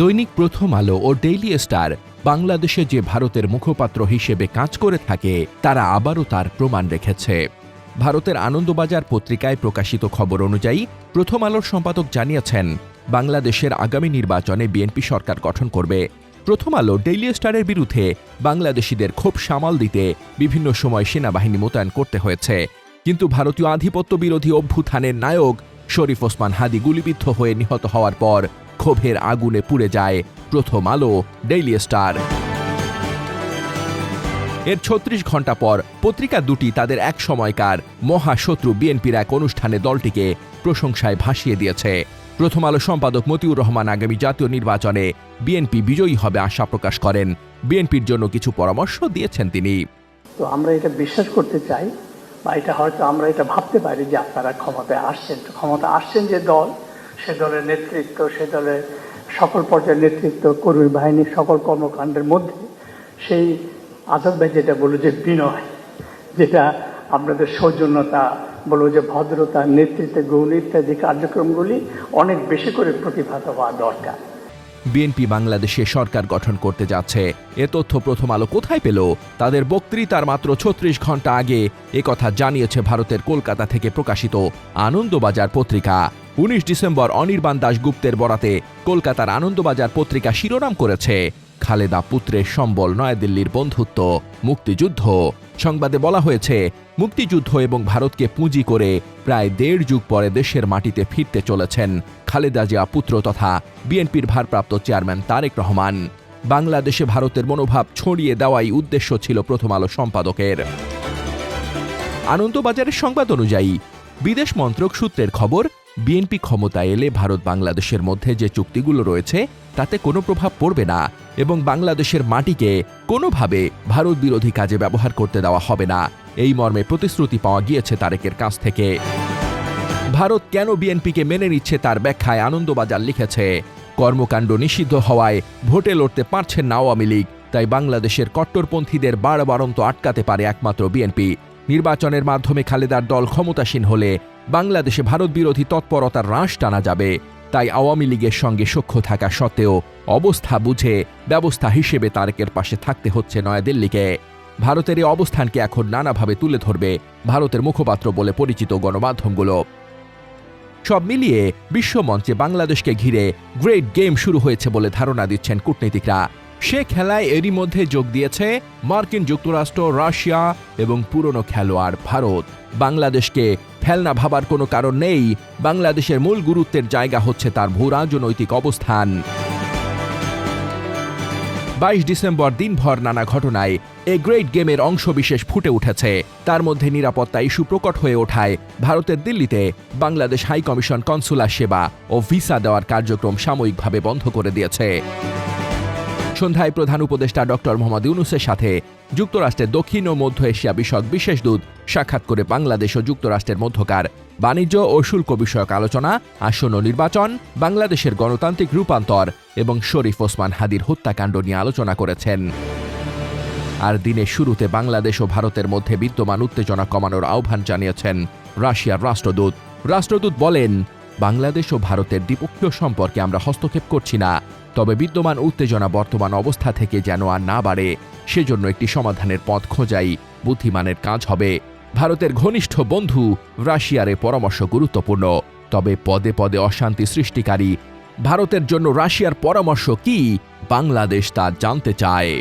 দৈনিক প্রথম আলো ও ডেইলি স্টার বাংলাদেশে যে ভারতের মুখপাত্র হিসেবে কাজ করে থাকে তারা আবারও তার প্রমাণ রেখেছে। ভারতের আনন্দবাজার পত্রিকায় প্রকাশিত খবর অনুযায়ী প্রথম আলোর সম্পাদক জানিয়েছেন, বাংলাদেশের আগামী নির্বাচনে বিএনপি সরকার গঠন করবে। প্রথম আলো ডেইলি স্টারের বিরুদ্ধে বাংলাদেশিদের ক্ষোভ সামাল দিতে বিভিন্ন সময় সেনাবাহিনী মোতায়েন করতে হয়েছে, কিন্তু ভারতীয় আধিপত্য বিরোধী অভ্যুত্থানের নায়ক শরীফ ওসমান হাদি গুলিবিদ্ধ হয়ে নিহত হওয়ার পর ক্ষোভের আগুনে পুড়ে যায় প্রথম আলো ডেইলি স্টার। এর ৩৬ ঘণ্টা পর পত্রিকা দুটি তাদের এক সময়কার মহাশত্রু বিএনপির এক অনুষ্ঠানে দলটিকে প্রশংসায় ভাসিয়ে দিয়েছে। প্রথম আলো সম্পাদক মতিউর রহমান আগামী জাতীয় নির্বাচনে বিএনপি বিজয়ী হবে আশা প্রকাশ করেন। বিএনপির জন্য কিছু পরামর্শ দিয়েছেন তিনি। তো আমরা এটা বিশ্বাস করতে চাই, বা এটা হয়তো আমরা এটা ভাবতে পারি যে আপনারা ক্ষমতায় আসছেন যে দল, সে দলের নেতৃত্ব, সে দলের সকল পর্যায়ের নেতৃত্ব, কর্মী বাহিনীর সকল কর্মকাণ্ডের মধ্যে সেই আদব যেটা বলবো যে বিনয়, যেটা আপনাদের সৌজন্যতা বলবো যে ভদ্রতা, নেতৃত্বে গৌণ ইত্যাদি কার্যক্রমগুলি অনেক বেশি করে প্রতিভাত হওয়া দরকার। বিএনপি বাংলাদেশে সরকার গঠন করতে যাচ্ছে, এ তথ্য প্রথম আলো কোথায় পেল? তাদের বক্তৃতার মাত্র ৩৬ ঘণ্টা আগে একথা জানিয়েছে ভারতের কলকাতা থেকে প্রকাশিত আনন্দবাজার পত্রিকা। ১৯ ডিসেম্বর অনির্বাণ দাশগুপ্তের বরাতে কলকাতার আনন্দবাজার পত্রিকা শিরোনাম করেছে, খালেদা পুত্রের সম্বল নয়াদিল্লির বন্ধুত্ব, মুক্তিযুদ্ধ। সংবাদে বলা হয়েছে, মুক্তিযুদ্ধ এবং ভারতকে পুঁজি করে প্রায় ১.৫ যুগ পরে দেশের মাটিতে ফিরতে চলেছেন খালেদা জিয়া পুত্র তথা বিএনপির ভারপ্রাপ্ত চেয়ারম্যান তারেক রহমান। বাংলাদেশে ভারতের মনোভাব ছড়িয়ে দেওয়াই উদ্দেশ্য ছিল প্রথম আলো সম্পাদকের। আনন্দবাজারের সংবাদ অনুযায়ী বিদেশ মন্ত্রক সূত্রের খবর, বিএনপি ক্ষমতায় এলে ভারত বাংলাদেশের মধ্যে যে চুক্তিগুলো রয়েছে তাতে কোনো প্রভাব পড়বে না এবং বাংলাদেশের মাটিকে কোনোভাবে ভারত বিরোধী কাজে ব্যবহার করতে দেওয়া হবে না, এই মর্মে প্রতিশ্রুতি পাওয়া গিয়েছে তারেকের কাছ থেকে। ভারত কেন বিএনপিকে মেনে নিচ্ছে তার ব্যাখ্যায় আনন্দবাজার লিখেছে, কর্মকাণ্ড নিষিদ্ধ হওয়ায় ভোটে লড়তে পারছেন না আওয়ামী লীগ, তাই বাংলাদেশের কট্টরপন্থীদের বাড়বাড়ন্ত আটকাতে পারে একমাত্র বিএনপি। নির্বাচনের মাধ্যমে খালেদার দল ক্ষমতাসীন হলে বাংলাদেশে ভারত বিরোধী তৎপরতার রাশ টানা যাবে, তাই আওয়ামী লীগের সঙ্গে সখ্য থাকা সত্ত্বেও অবস্থা বুঝে ব্যবস্থা হিসেবে তারেকের পাশে থাকতে হচ্ছে নয়াদিল্লিকে। ভারতের এই অবস্থানকে এখন নানাভাবে তুলে ধরবে ভারতের মুখপাত্র বলে পরিচিত গণমাধ্যমগুলো। সব মিলিয়ে বিশ্বমঞ্চে বাংলাদেশকে ঘিরে গ্রেট গেম শুরু হয়েছে বলে ধারণা দিচ্ছেন কূটনীতিকরা। সে খেলায় এরই মধ্যে যোগ দিয়েছে মার্কিন যুক্তরাষ্ট্র, রাশিয়া এবং পুরনো খেলোয়াড় ভারত। বাংলাদেশকে ফেলনা ভাবার কোনো কারণ নেই, বাংলাদেশের মূল গুরুত্বের জায়গা হচ্ছে তার ভূরাজনৈতিক অবস্থান। ২২ ডিসেম্বর দিনভর নানা ঘটনায় এই গ্রেট গেমের অংশবিশেষ ফুটে উঠেছে। তার মধ্যে নিরাপত্তা ইস্যু প্রকট হয়ে ওঠায় ভারতের দিল্লিতে বাংলাদেশ হাইকমিশন কনসুলার সেবা ও ভিসা দেওয়ার কার্যক্রম সাময়িকভাবে বন্ধ করে দিয়েছে। সন্ধ্যায় প্রধান উপদেষ্টা ডক্টর মোহাম্মদ ইউনূসের সাথে যুক্তরাষ্ট্রের দক্ষিণ ও মধ্য এশিয়া বিষয়ক বিশেষ দূত সাক্ষাৎ করে বাংলাদেশ ও যুক্তরাষ্ট্রের মধ্যকার বাণিজ্য ও শুল্ক বিষয়ক আলোচনা, আসন্ন নির্বাচন, বাংলাদেশের গণতান্ত্রিক রূপান্তর এবং শরীফ ওসমান হাদির হত্যাকাণ্ড নিয়ে আলোচনা করেছেন। আর দিনের শুরুতে বাংলাদেশ ও ভারতের মধ্যে বিদ্যমান উত্তেজনা কমানোর আহ্বান জানিয়েছেন রাশিয়ার রাষ্ট্রদূত। রাষ্ট্রদূত বলেন, বাংলাদেশ ও ভারতের দ্বিপক্ষীয় সম্পর্কে আমরা হস্তক্ষেপ করছি না, তবে বিদ্যমান উত্তেজনা বর্তমান অবস্থা থেকে যেন আর না বাড়ে সেজন্য একটি সমাধানের পথ খোঁজাই বুদ্ধিমানের কাজ হবে। ভারতের ঘনিষ্ঠ বন্ধু রাশিয়ার এ পরামর্শ গুরুত্বপূর্ণ, তবে পদে পদে অশান্তি সৃষ্টিকারী ভারতের জন্য রাশিয়ার পরামর্শ কি, বাংলাদেশ তা জানতে চায়।